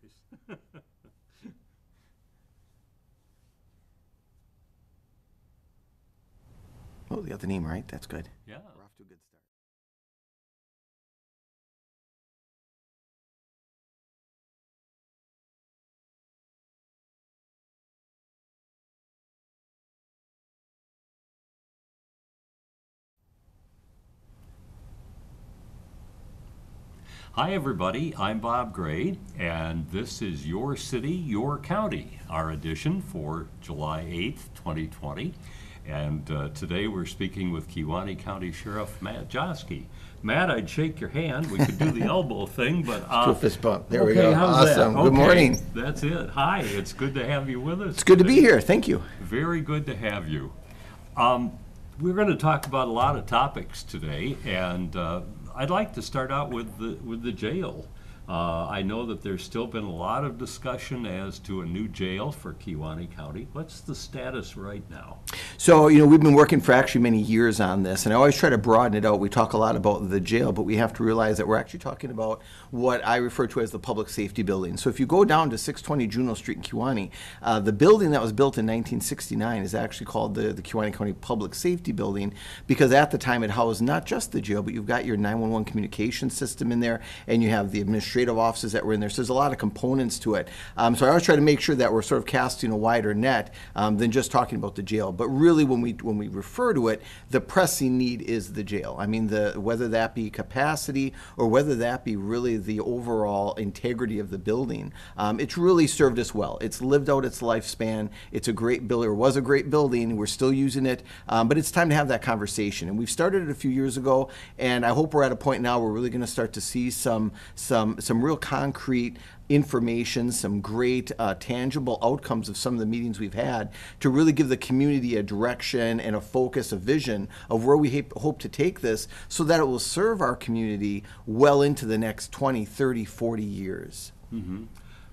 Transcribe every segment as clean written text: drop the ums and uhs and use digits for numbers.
choice. Oh, you got the name right. That's good. Yeah. We're off to a good start. Hi, everybody. I'm Bob Gray, and this is Your City, Your County, our edition for July 8th, 2020. And today we're speaking with Kewaunee County Sheriff Matt Joski. Matt, I'd shake your hand. We could do the elbow thing, but Do a fist bump. There we okay, go. how's Awesome. that? Good morning. That's it. Hi, it's good to have you with us. It's good to be here. Thank you. Very good to have you. We're going to talk about a lot of topics today, and I'd like to start out with the jail. I know that there's still been a lot of discussion as to a new jail for Kewaunee County. What's the status right now? So, we've been working for actually many years on this, and I always try to broaden it out. We talk a lot about the jail, but we have to realize that we're actually talking about what I refer to as the public safety building. So if you go down to 620 Juneau Street in Kewaunee, the building that was built in 1969 is actually called the Kewaunee County Public Safety Building, because at the time it housed not just the jail, but you've got your 911 communication system in there, and you have the administrative offices that were in there. So there's a lot of components to it. So I always try to make sure that we're sort of casting a wider net than just talking about the jail. But really, when we refer to it, the pressing need is the jail. I mean, whether that be capacity or whether that be really the overall integrity of the building, it's really served us well. It's lived out its lifespan. It's a great building, or was a great building. We're still using it, but it's time to have that conversation. And we've started it a few years ago, and I hope we're at a point now where we're really going to start to see some real concrete information, some great tangible outcomes of some of the meetings we've had to really give the community a direction and a focus, a vision of where we hope to take this so that it will serve our community well into the next 20, 30, 40 years. Mm-hmm.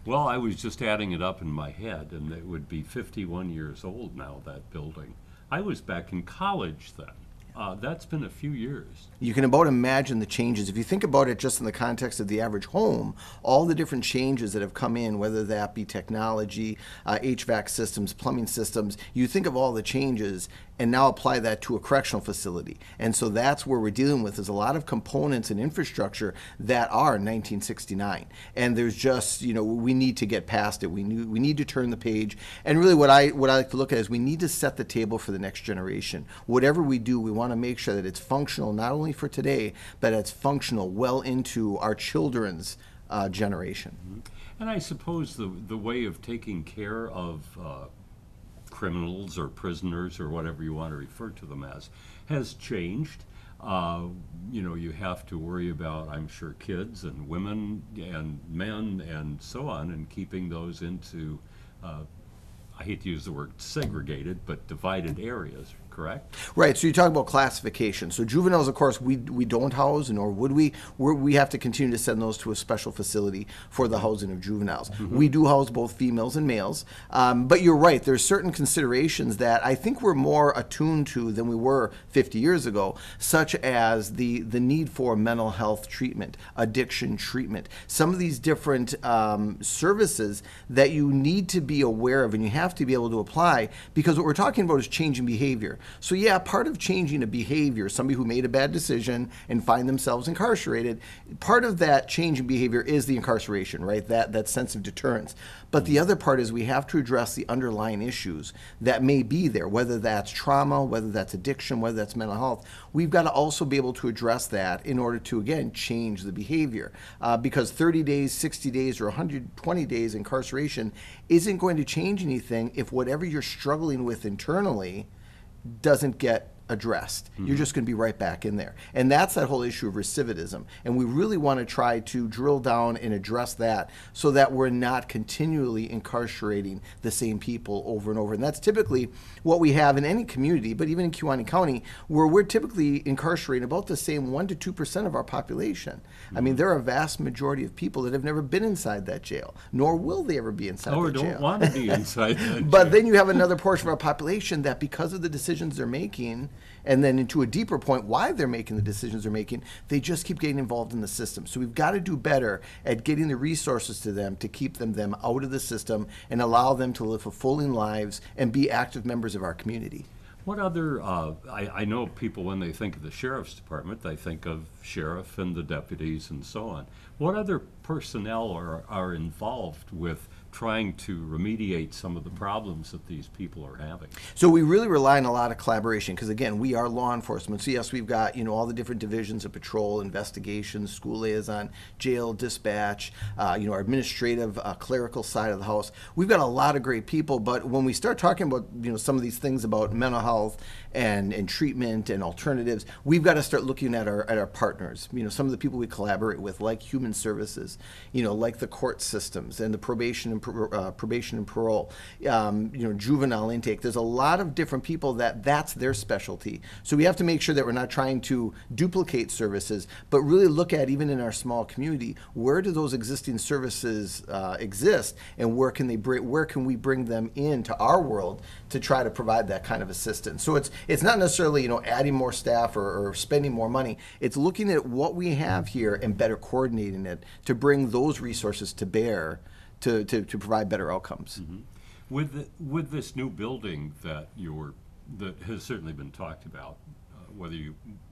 Well, I was just adding it up in my head, and it would be 51 years old now, that building. I was back in college then. That's been a few years. You can about imagine the changes. If you think about it just in the context of the average home, all the different changes that have come in, whether that be technology, HVAC systems, plumbing systems, you think of all the changes and now apply that to a correctional facility. And so that's where we're dealing with is a lot of components and infrastructure that are 1969. And there's just, we need to get past it. We need to turn the page. And really what I like to look at is we need to set the table for the next generation. Whatever we do, we want to make sure that it's functional not only for today, but it's functional well into our children's generation. Mm-hmm. And I suppose the way of taking care of criminals or prisoners or whatever you want to refer to them as has changed. You have to worry about, I'm sure, kids and women and men and so on, and keeping those into, I hate to use the word segregated, but divided areas, correct? Right, so you talk about classification. So juveniles, of course, we don't house, nor would we. We have to continue to send those to a special facility for the housing of juveniles. Mm-hmm. We do house both females and males, but you're right, there's certain considerations that I think we're more attuned to than we were 50 years ago, such as the need for mental health treatment, addiction treatment, some of these different services that you need to be aware of and you have to be able to apply, because what we're talking about is changing behavior. So yeah, part of changing a behavior, somebody who made a bad decision and find themselves incarcerated, part of that change in behavior is the incarceration, right? That sense of deterrence. But the other part is we have to address the underlying issues that may be there, whether that's trauma, whether that's addiction, whether that's mental health. We've got to also be able to address that in order to, again, change the behavior. Because 30 days, 60 days, or 120 days incarceration isn't going to change anything if whatever you're struggling with internally doesn't get addressed. Mm-hmm. You're just going to be right back in there. And that's that whole issue of recidivism. And we really want to try to drill down and address that so that we're not continually incarcerating the same people over and over. And that's typically what we have in any community, but even in Kewaunee County, where we're typically incarcerating about the same 1% to 2% of our population. Mm-hmm. I mean, there are a vast majority of people that have never been inside that jail, nor will they ever be inside that jail. Or don't want to be inside that jail. But then you have another portion of our population that, because of the decisions they're making, and then into a deeper point, why they're making the decisions they're making, they just keep getting involved in the system. So we've got to do better at getting the resources to them to keep them out of the system and allow them to live fulfilling lives and be active members of our community. What other, I know people, when they think of the sheriff's department, they think of sheriff and the deputies and so on. What other personnel are involved with trying to remediate some of the problems that these people are having? So we really rely on a lot of collaboration because, again, we are law enforcement. So yes, we've got, all the different divisions of patrol, investigations, school liaison, jail, dispatch, our administrative, clerical side of the house. We've got a lot of great people, but when we start talking about, some of these things about mental health and treatment and alternatives, we've got to start looking at our partners. Some of the people we collaborate with, like human services, like the court systems and the probation and parole, juvenile intake. There's a lot of different people that's their specialty. So we have to make sure that we're not trying to duplicate services, but really look at, even in our small community, where do those existing services exist, and where can we bring them into our world to try to provide that kind of assistance. So it's not necessarily adding more staff or spending more money. It's looking at what we have here and better coordinating it to bring those resources to bear to provide better outcomes. Mm-hmm. With this new building that has certainly been talked about,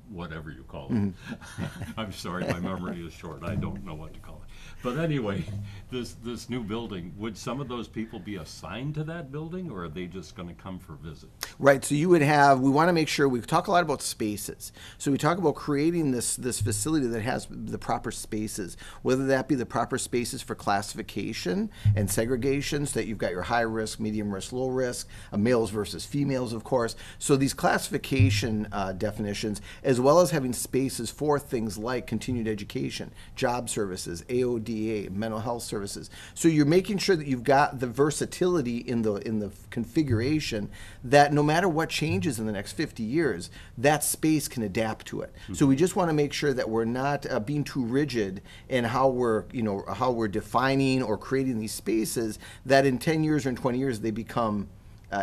whatever you call it. Mm-hmm. I'm sorry, my memory is short. I don't know what to call it. But anyway, this new building, would some of those people be assigned to that building, or are they just going to come for visits? Right, so we want to make sure, we talk a lot about spaces. So we talk about creating this facility that has the proper spaces, whether that be the proper spaces for classification and segregation, so that you've got your high risk, medium risk, low risk, males versus females, of course. So these classification definitions, as well as having spaces for things like continued education, job services, AODA, mental health services. So you're making sure that you've got the versatility in the configuration, that no matter what changes in the next 50 years, that space can adapt to it. Mm-hmm. So we just want to make sure that we're not being too rigid in how we're defining or creating these spaces, that in 10 years or in 20 years they become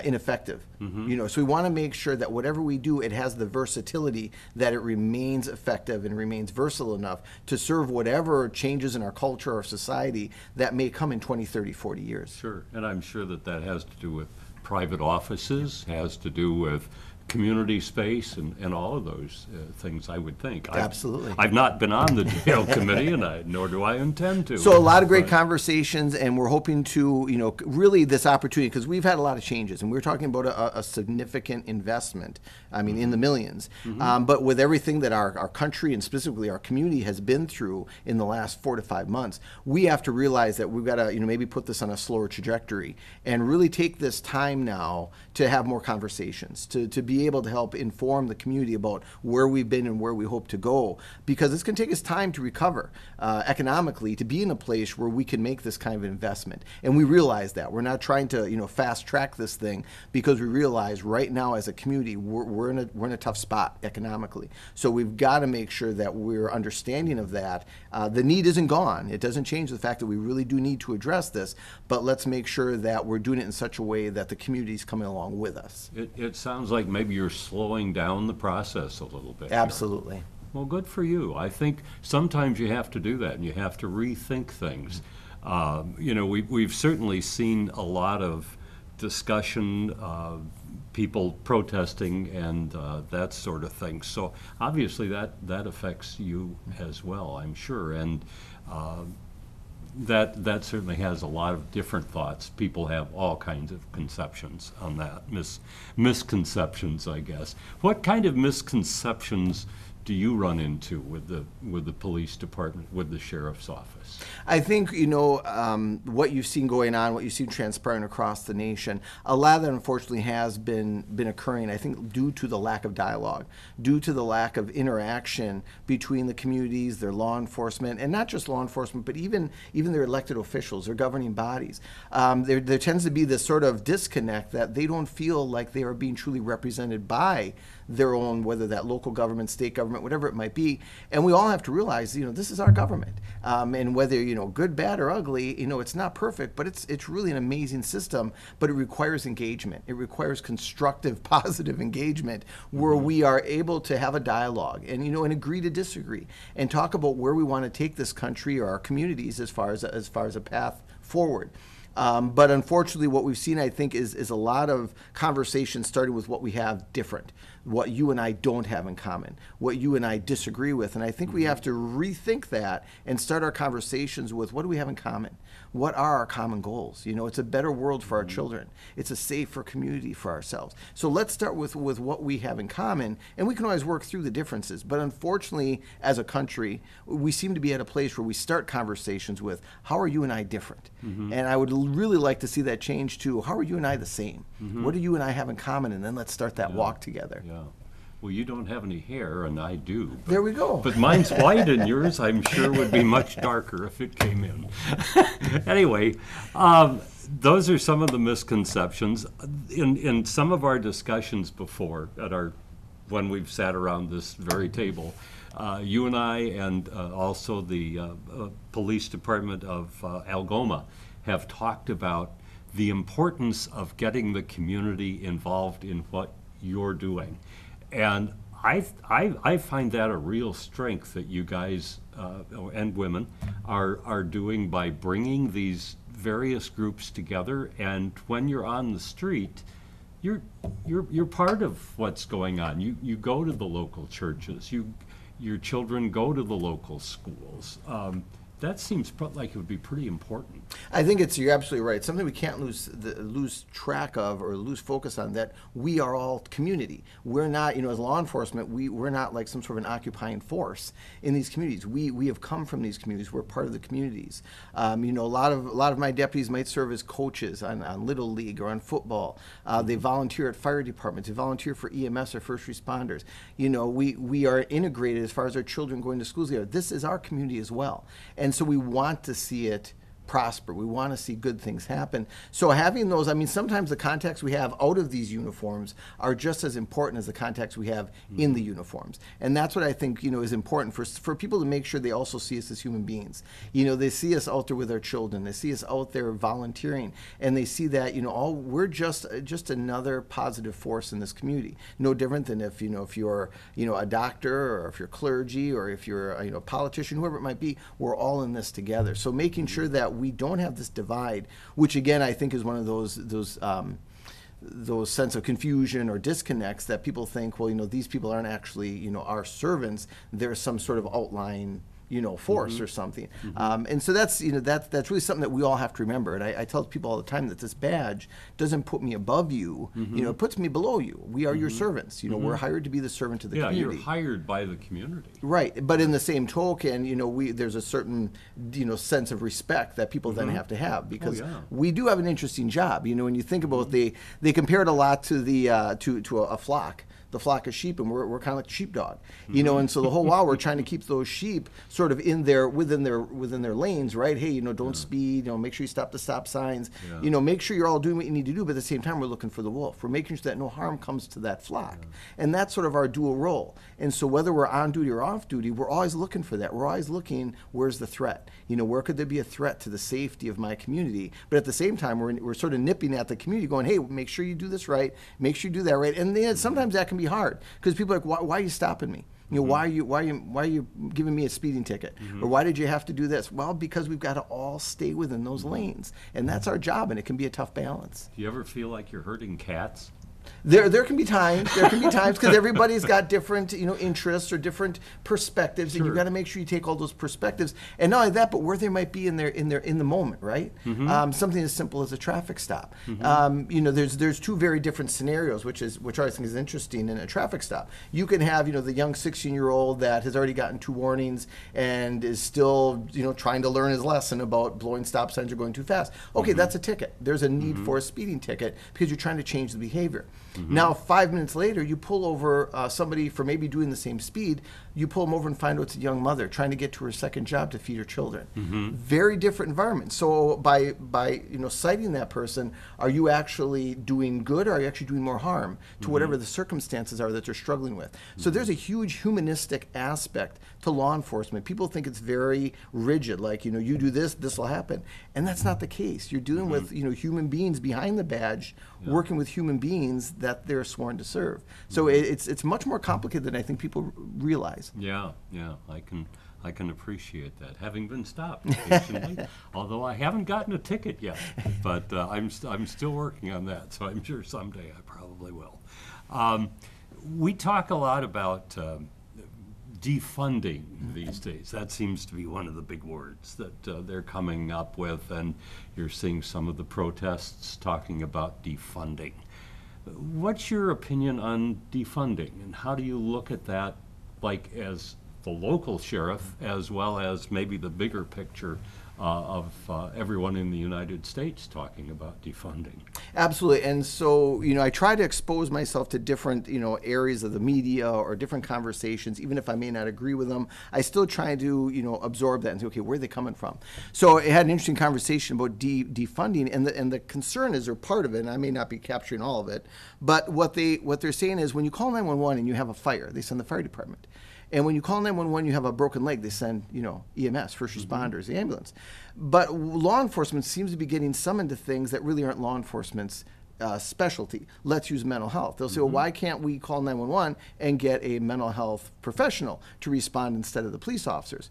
ineffective. Mm-hmm. So we want to make sure that whatever we do, it has the versatility, that it remains effective and remains versatile enough to serve whatever changes in our culture or society that may come in 20, 30, 40 years. Sure, and I'm sure that has to do with private offices, has to do with community space and all of those things, I would think. Absolutely. I've not been on the jail committee, and nor do I intend to. So a lot of great conversations, and we're hoping to, really this opportunity, because we've had a lot of changes, and we're talking about a significant investment, in the millions. Mm-hmm. But with everything that our country and specifically our community has been through in the last 4 to 5 months, we have to realize that we've got to, maybe put this on a slower trajectory and really take this time now to have more conversations, to be able to help inform the community about where we've been and where we hope to go, because it's going to take us time to recover economically, to be in a place where we can make this kind of investment. And we realize that. We're not trying to fast track this thing, because we realize right now as a community we're in a tough spot economically. So we've got to make sure that we're understanding of that. The need isn't gone. It doesn't change the fact that we really do need to address this, but let's make sure that we're doing it in such a way that the community's coming along with us. It sounds like maybe you're slowing down the process a little bit. Absolutely. Here. Well, good for you. I think sometimes you have to do that, and you have to rethink things. We've certainly seen a lot of discussion, people protesting, and that sort of thing. So obviously that affects you as well, I'm sure. And that certainly has a lot of different thoughts. People have all kinds of conceptions on that, misconceptions, I guess. What kind of misconceptions do you run into with the police department, with the sheriff's office? I think, what you've seen going on, what you've seen transpiring across the nation, a lot of that unfortunately has been occurring, I think, due to the lack of dialogue, due to the lack of interaction between the communities, their law enforcement, and not just law enforcement, but even their elected officials, their governing bodies. There tends to be this sort of disconnect that they don't feel like they are being truly represented by their own, whether that local government, state government, whatever it might be. And we all have to realize, this is our government. And whether, good, bad, or ugly, it's not perfect, but it's really an amazing system, but it requires engagement. It requires constructive, positive engagement where we are able to have a dialogue and agree to disagree and talk about where we want to take this country or our communities as far as a path forward. But unfortunately, what we've seen, I think, is a lot of conversations starting with what we have different, what you and I don't have in common, what you and I disagree with. And I think we have to rethink that and start our conversations with what do we have in common? What are our common goals? It's a better world for our children. It's a safer community for ourselves. So let's start with what we have in common, and we can always work through the differences. But unfortunately, as a country, we seem to be at a place where we start conversations with, how are you and I different? And I would really like to see that change to, how are you and I the same? What do you and I have in common? And then let's start that walk together. Yeah. Well, you don't have any hair, and I do. But, there we go. But mine's white, and yours, I'm sure, would be much darker if it came in. Anyway, those are some of the misconceptions. In some of our discussions before, when we've sat around this very table, you and I, and also the police department of Algoma, have talked about the importance of getting the community involved in what you're doing. And I find that a real strength that you guys and women are doing by bringing these various groups together. And when you're on the street, you're part of what's going on. You go to the local churches. Your children go to the local schools. That seems like it would be pretty important. I think you're absolutely right. Something we can't lose track of or lose focus on, that we are all community. We're not, as law enforcement, we're not like some sort of an occupying force in these communities. We have come from these communities. We're part of the communities. A lot of my deputies might serve as coaches on Little League or on football. They volunteer at fire departments. They volunteer for EMS or first responders. We are integrated as far as our children going to schools here. This is our community as well. And so we want to see it prosper. We want to see good things happen. So having those, sometimes the contacts we have out of these uniforms are just as important as the contacts we have in the uniforms. And that's what I think, is important for people to make sure they also see us as human beings. They see us out there with our children. They see us out there volunteering, and they see that, we're just another positive force in this community. No different than if you're, a doctor, or if you're clergy, or if you're a politician, whoever it might be, we're all in this together. So making sure that we don't have this divide, which again I think is one of those sense of confusion or disconnects that people think, well, these people aren't actually, our servants. There's some sort of outline, force or something. And so that's really something that we all have to remember. And I tell people all the time that this badge doesn't put me above you, it puts me below you. We are your servants. We're hired to be the servant to the community. Yeah, you're hired by the community. Right, but in the same token, there's a certain, sense of respect that people then have to have, because we do have an interesting job. When you think about they compare it a lot to to a flock. The flock of sheep, and we're kind of like sheepdog, and so the whole while we're trying to keep those sheep sort of within their lanes, right? Hey, don't speed, make sure you stop the stop signs, make sure you're all doing what you need to do, but at the same time we're looking for the wolf. We're making sure that no harm comes to that flock. And that's sort of our dual role. And so whether we're on duty or off duty, we're always looking for that. We're always looking, where's the threat? Where could there be a threat to the safety of my community? But at the same time, we're sort of nipping at the community, going, hey, make sure you do this right, make sure you do that right. And then sometimes that can be hard, because people are like, why are you stopping me? Why are you giving me a speeding ticket? Or why did you have to do this? Well, because we've got to all stay within those lanes, and that's our job, and it can be a tough balance. Do you ever feel like you're hurting cats? There can be times because everybody's got different interests or different perspectives, and you got to make sure you take all those perspectives, and not only that, but where they might be in the moment, right? Something as simple as a traffic stop. There's two very different scenarios, which I think is interesting in a traffic stop. You can have the young 16-year-old that has already gotten 2 warnings and is still trying to learn his lesson about blowing stop signs or going too fast. Okay, that's a ticket. There's a need for a speeding ticket because you're trying to change the behavior. Now, 5 minutes later, you pull over somebody for maybe doing the same speed. You pull them over and find out it's a young mother trying to get to her second job to feed her children. Very different environment. So by citing that person, are you actually doing good, or are you actually doing more harm to whatever the circumstances are that they're struggling with? So there's a huge humanistic aspect to law enforcement. People think it's very rigid, like, you do this, this will happen. And that's not the case. You're dealing with, human beings behind the badge, working with human beings that they're sworn to serve. So it's much more complicated than I think people realize. Yeah, I can appreciate that. Having been stopped occasionally, although I haven't gotten a ticket yet, but I'm still working on that. So I'm sure someday I probably will. We talk a lot about defunding these days. That seems to be one of the big words that they're coming up with, and you're seeing some of the protests talking about defunding. What's your opinion on defunding, and how do you look at that, like as the local sheriff, as well as maybe the bigger picture of everyone in the United States talking about defunding? Absolutely. And so, I try to expose myself to different, areas of the media or different conversations, even if I may not agree with them. I still try to, absorb that and say, okay, where are they coming from? So I had an interesting conversation about defunding, and the concern is, or part of it, and I may not be capturing all of it, but what they're saying is, when you call 911 and you have a fire, they send the fire department. And when you call 911, you have a broken leg, they send, EMS, first responders, the ambulance. But law enforcement seems to be getting summoned to things that really aren't law enforcement's specialty. Let's use mental health. They'll say, well, why can't we call 911 and get a mental health professional to respond instead of the police officers?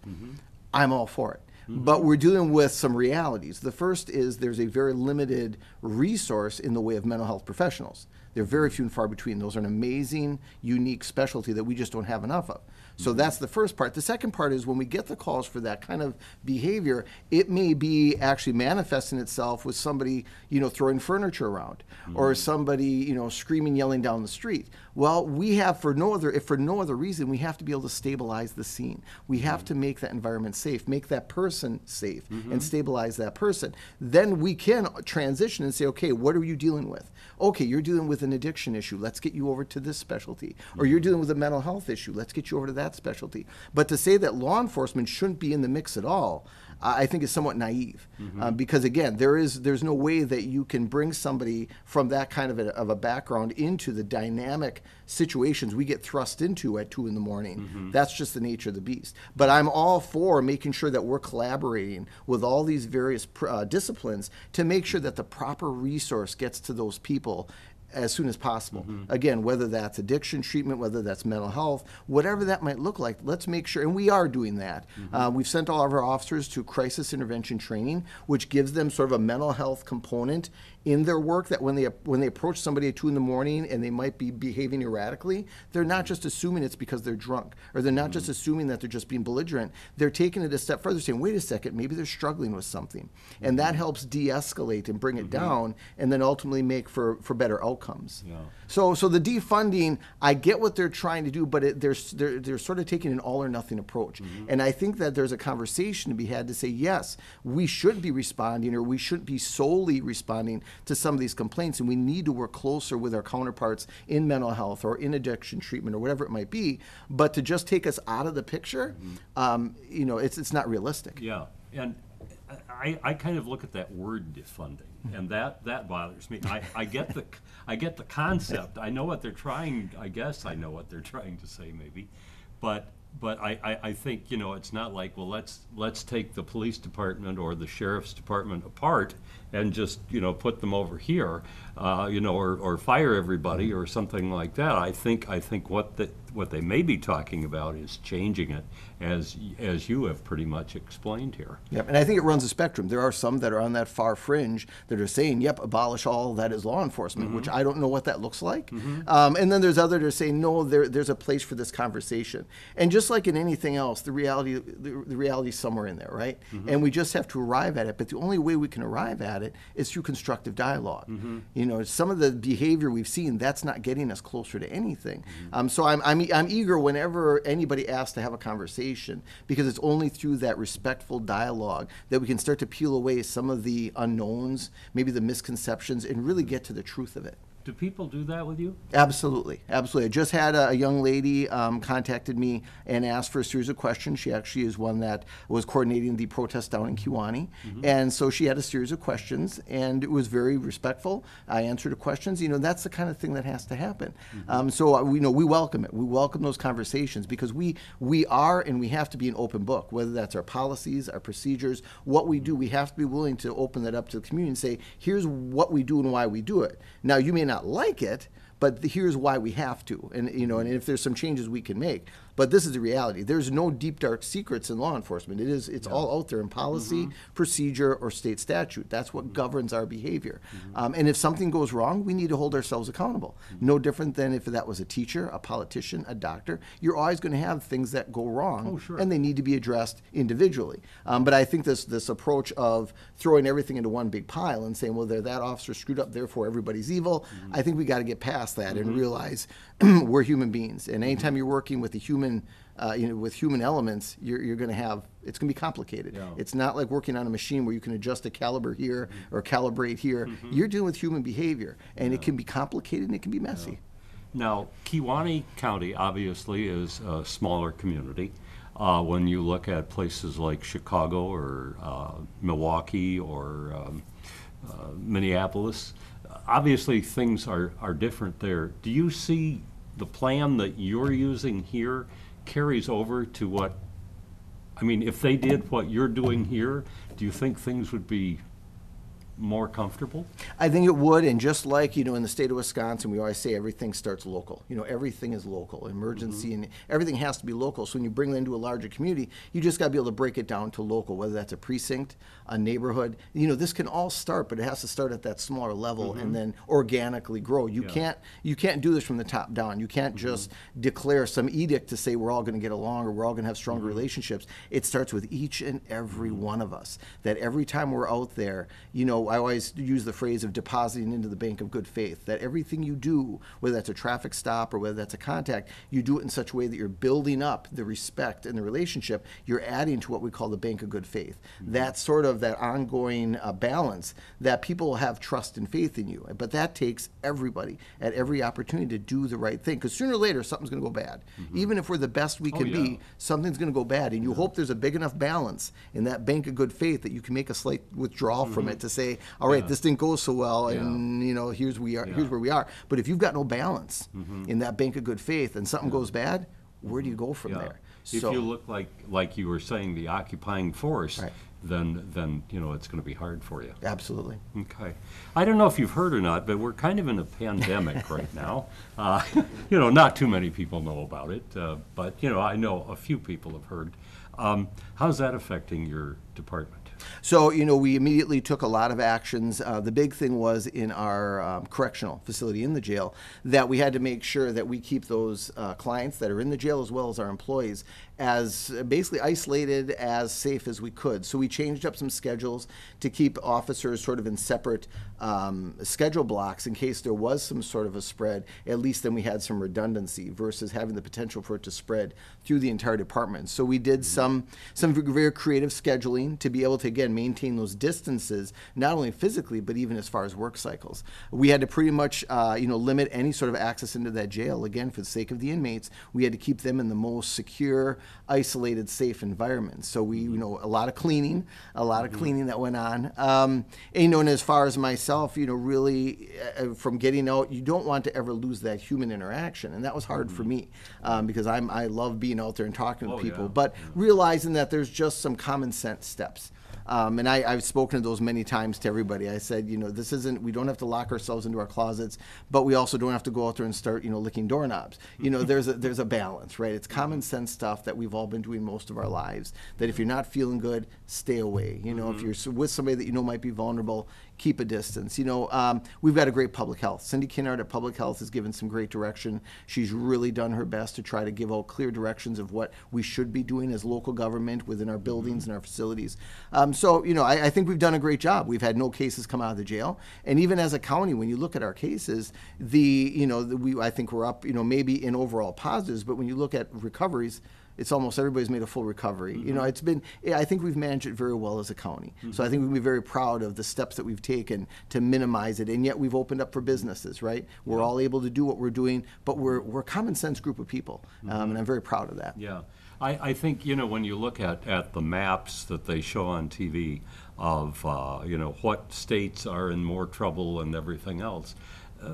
I'm all for it. But we're dealing with some realities. The first is there's a very limited resource in the way of mental health professionals. They're very few and far between. Those are an amazing, unique specialty that we just don't have enough of. So that's the first part. The second part is when we get the calls for that kind of behavior, it may be actually manifesting itself with somebody, throwing furniture around, or somebody, screaming, yelling down the street. Well, we have, for no other reason, we have to be able to stabilize the scene. We have to make that environment safe, make that person safe, and stabilize that person. Then we can transition and say, okay, what are you dealing with? Okay, you're dealing with an addiction issue. Let's get you over to this specialty. Or you're dealing with a mental health issue. Let's get you over to that specialty. But to say that law enforcement shouldn't be in the mix at all, I think is somewhat naive. Because again, there's no way that you can bring somebody from that kind of a background into the dynamic situations we get thrust into at 2 in the morning. That's just the nature of the beast. But I'm all for making sure that we're collaborating with all these various disciplines to make sure that the proper resource gets to those people as soon as possible. Again, whether that's addiction treatment, whether that's mental health, whatever that might look like, let's make sure, and we are doing that. We've sent all of our officers to crisis intervention training, which gives them sort of a mental health component in their work, that when they approach somebody at 2 in the morning and they might be behaving erratically, they're not just assuming it's because they're drunk, or they're not just assuming that they're just being belligerent. They're taking it a step further, saying, wait a second, maybe they're struggling with something. And that helps de-escalate and bring it down, and then ultimately make for better outcomes. So the defunding, I get what they're trying to do, but they're sort of taking an all or nothing approach. And I think that there's a conversation to be had to say, yes, we should be responding, or we shouldn't be solely responding to some of these complaints, and we need to work closer with our counterparts in mental health or in addiction treatment or whatever it might be. But to just take us out of the picture, it's not realistic. Yeah, and I kind of look at that word defunding, and that bothers me. I get the concept. I know what they're trying. I guess I know what they're trying to say, maybe, but I think it's not like, well, let's take the police department or the sheriff's department apart and just put them over here, or fire everybody or something like that. I think what they may be talking about is changing it, as you have pretty much explained here. Yep, and I think it runs a spectrum. There are some that are on that far fringe that are saying, yep, abolish all that is law enforcement, which I don't know what that looks like. And then there's others that are saying, no, there's a place for this conversation. And just like in anything else, the reality is somewhere in there, right? And we just have to arrive at it. But the only way we can arrive at it is through constructive dialogue. Some of the behavior we've seen, that's not getting us closer to anything. So I'm eager whenever anybody asks to have a conversation, because it's only through that respectful dialogue that we can start to peel away some of the unknowns, maybe the misconceptions, and really get to the truth of it. Do people do that with you? Absolutely, absolutely. I just had a young lady contacted me and asked for a series of questions. She actually is one that was coordinating the protest down in Kewaunee, and so she had a series of questions, and it was very respectful. I answered the questions. That's the kind of thing that has to happen. So we welcome it. We welcome those conversations because we are and we have to be an open book. Whether that's our policies, our procedures, what we do, we have to be willing to open that up to the community and say, here's what we do and why we do it. Now, you may not like it, but here's why we have to, and and if there's some changes we can make. But this is the reality. There's no deep, dark secrets in law enforcement. It's all out there in policy, procedure, or state statute. That's what governs our behavior. And if something goes wrong, we need to hold ourselves accountable. No different than if that was a teacher, a politician, a doctor. You're always going to have things that go wrong, and they need to be addressed individually. But I think this approach of throwing everything into one big pile and saying, well, that officer screwed up, therefore everybody's evil, I think we got to get past that and realize we're human beings. And anytime you're working with a human with human elements, you're going to have, it's going to be complicated. Yeah. It's not like working on a machine where you can adjust a caliber here or calibrate here. You're dealing with human behavior, and it can be complicated and it can be messy. Now, Kewaunee County obviously is a smaller community. When you look at places like Chicago or Milwaukee or Minneapolis, obviously things are different there. Do you see the plan that you're using here carries over to what, if they did what you're doing here, do you think things would be more comfortable? I think it would, and just like, in the state of Wisconsin, we always say everything starts local. Everything is local. Emergency and everything has to be local. So when you bring it into a larger community, you just got to be able to break it down to local, whether that's a precinct, a neighborhood. This can all start, but it has to start at that smaller level and then organically grow. You can't do this from the top down. You can't just declare some edict to say we're all going to get along or we're all going to have stronger relationships. It starts with each and every one of us. That every time we're out there, I always use the phrase of depositing into the bank of good faith, that everything you do, whether that's a traffic stop or whether that's a contact, you do it in such a way that you're building up the respect and the relationship. You're adding to what we call the bank of good faith. That's sort of that ongoing balance that people have trust and faith in you. But that takes everybody at every opportunity to do the right thing, because sooner or later something's going to go bad. Even if we're the best we can be, something's going to go bad, and you hope there's a big enough balance in that bank of good faith that you can make a slight withdrawal from it to say, all right, this didn't go so well, and here's where we are. But if you've got no balance in that bank of good faith and something goes bad, where do you go from there? If you look like you were saying, the occupying force, then it's going to be hard for you. Absolutely. Okay. I don't know if you've heard or not, but we're kind of in a pandemic right now. Not too many people know about it, but I know a few people have heard. How's that affecting your department? So, we immediately took a lot of actions. The big thing was in our correctional facility in the jail that we had to make sure that we keep those clients that are in the jail as well as our employees as basically isolated, as safe as we could. So we changed up some schedules to keep officers sort of in separate schedule blocks in case there was some sort of a spread. At least then we had some redundancy versus having the potential for it to spread through the entire department. So we did some very creative scheduling to be able to, again, maintain those distances, not only physically, but even as far as work cycles. We had to pretty much, limit any sort of access into that jail. Again, for the sake of the inmates, we had to keep them in the most secure, isolated, safe environment. So we, a lot of cleaning that went on. And as far as myself, really from getting out, you don't want to ever lose that human interaction. And that was hard for me because I love being out there and talking to people, but realizing that there's just some common sense steps. And I've spoken to those many times to everybody. I said, we don't have to lock ourselves into our closets, but we also don't have to go out there and start, licking doorknobs. There's a balance, right? It's common sense stuff that we've all been doing most of our lives, that if you're not feeling good, stay away. If you're with somebody that might be vulnerable, keep a distance. We've got a great public health. Cindy Kinnard at Public Health has given some great direction. She's really done her best to try to give out clear directions of what we should be doing as local government within our buildings and our facilities. I think we've done a great job. We've had no cases come out of the jail. And even as a county, when you look at our cases, I think we're up, maybe in overall positives, but when you look at recoveries, it's almost everybody's made a full recovery. You know, I think we've managed it very well as a county. So I think we can be very proud of the steps that we've taken to minimize it, and yet we've opened up for businesses, right? We're all able to do what we're doing, but we're a common sense group of people, and I'm very proud of that. Yeah. I think, you know, when you look at the maps that they show on TV of, you know, what states are in more trouble and everything else,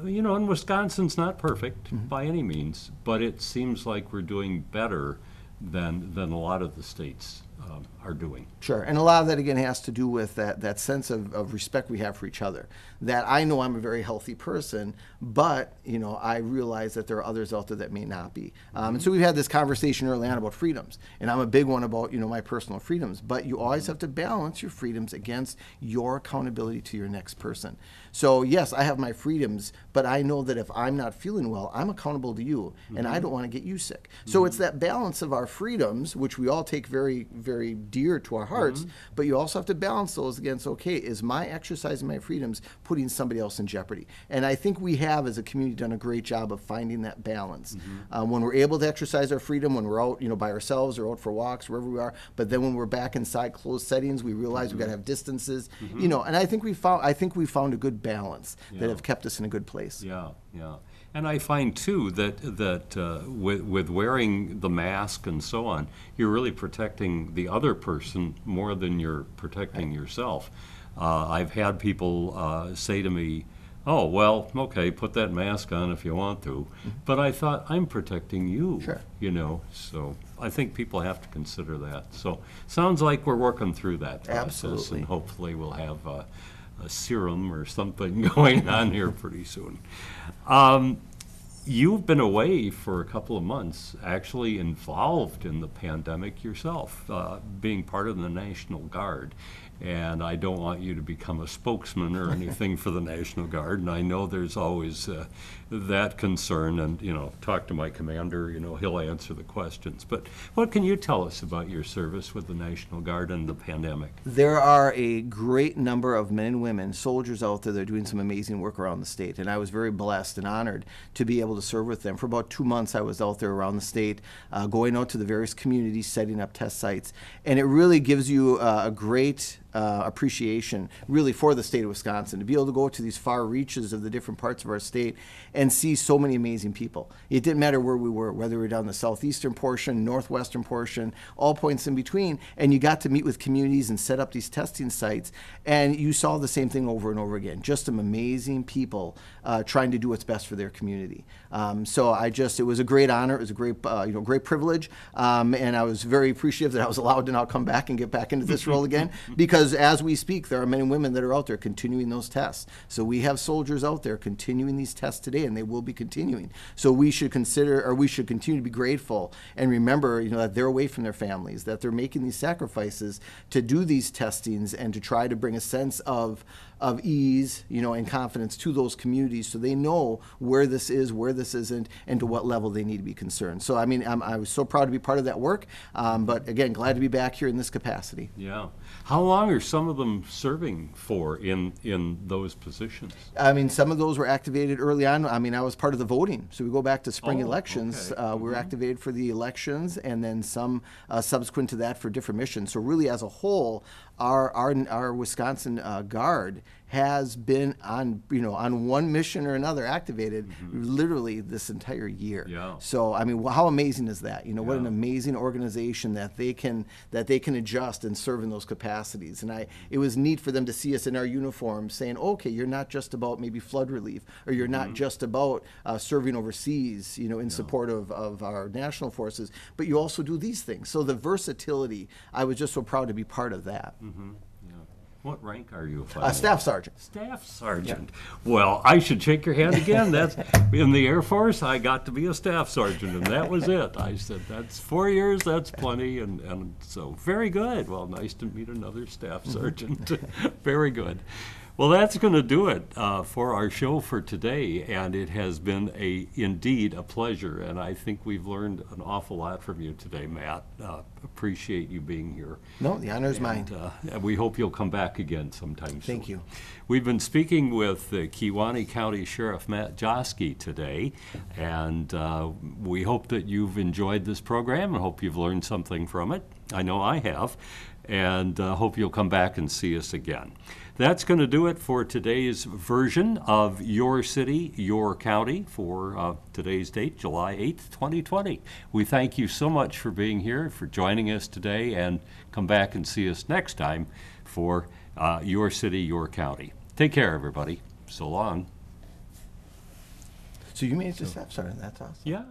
you know, and Wisconsin's not perfect by any means, but it seems like we're doing better than a lot of the states are doing. Sure, and a lot of that again has to do with that sense of respect we have for each other. That I know I'm a very healthy person, but you know I realize that there are others out there that may not be. And so we've had this conversation early on about freedoms, and I'm a big one about my personal freedoms. But you always have to balance your freedoms against your accountability to your next person. So yes, I have my freedoms, but I know that if I'm not feeling well, I'm accountable to you, and I don't want to get you sick. So it's that balance of our freedoms, which we all take very, very dear to our hearts, but you also have to balance those against, okay, is my exercising my freedoms putting somebody else in jeopardy? And I think we have, as a community, done a great job of finding that balance. When we're able to exercise our freedom, when we're out, by ourselves or out for walks, wherever we are, but then when we're back inside closed settings, we realize we've got to have distances, and I think we found a good balance that have kept us in a good place. Yeah, yeah. And I find too that with wearing the mask and so on, you're really protecting the other person more than you're protecting yourself. I've had people say to me, "Oh, well, okay, put that mask on if you want to," but I thought, I'm protecting you. Sure. So I think people have to consider that. So sounds like we're working through that process. Absolutely. And hopefully we'll have a serum or something going on here pretty soon. You've been away for a couple of months, actually involved in the pandemic yourself, being part of the National Guard. And I don't want you to become a spokesman or anything for the National Guard. And I know there's always that concern. And, talk to my commander, he'll answer the questions. But what can you tell us about your service with the National Guard and the pandemic? There are a great number of men and women, soldiers out there that are doing some amazing work around the state. And I was very blessed and honored to be able to serve with them. For about 2 months, I was out there around the state, going out to the various communities, setting up test sites. And it really gives you a great appreciation really for the state of Wisconsin, to be able to go to these far reaches of the different parts of our state and see so many amazing people. It didn't matter where we were, whether we were down the southeastern portion, northwestern portion, all points in between, and you got to meet with communities and set up these testing sites, and you saw the same thing over and over again. Just some amazing people trying to do what's best for their community. So it was a great honor, it was a great, great privilege, and I was very appreciative that I was allowed to now come back and get back into this role again, because as we speak, there are men and women that are out there continuing those tests. So we have soldiers out there continuing these tests today, and they will be continuing. So we should continue to be grateful and remember, that they're away from their families, that they're making these sacrifices to do these testings and to try to bring a sense of ease, and confidence to those communities, so they know where this is, where this isn't, and to what level they need to be concerned. So, I was so proud to be part of that work, but again, glad to be back here in this capacity. Yeah. How long are some of them serving for in those positions? Some of those were activated early on. I was part of the voting. So we go back to spring elections. Okay. We were activated for the elections, and then some subsequent to that for different missions. So really, as a whole, our Wisconsin Guard has been on one mission or another activated literally this entire year. Yeah. So how amazing is that? What an amazing organization that they can adjust and serve in those capacities. And it was neat for them to see us in our uniforms saying, okay, you're not just about maybe flood relief, or you're not just about serving overseas, in support of our national forces, but you also do these things. So the versatility, I was just so proud to be part of that. What rank are you? Staff sergeant. Staff sergeant. Yeah. Well, I should shake your hand again. That's in the Air Force. I got to be a staff sergeant, and that was it. I said, that's 4 years. That's plenty, and so very good. Well, nice to meet another staff sergeant. Very good. Well, that's going to do it for our show for today, and it has been indeed a pleasure, and I think we've learned an awful lot from you today, Matt. Appreciate you being here. No, the honor is mine. And we hope you'll come back again sometime soon. Thank you. We've been speaking with the Kewaunee County Sheriff Matt Joski today, and we hope that you've enjoyed this program and hope you've learned something from it. I know I have, and hope you'll come back and see us again. That's going to do it for today's version of Your City, Your County for today's date, July 8th, 2020. We thank you so much for being here, for joining us today, and come back and see us next time for Your City, Your County. Take care, everybody. So long. So you managed to stop starting. That's awesome. Yeah.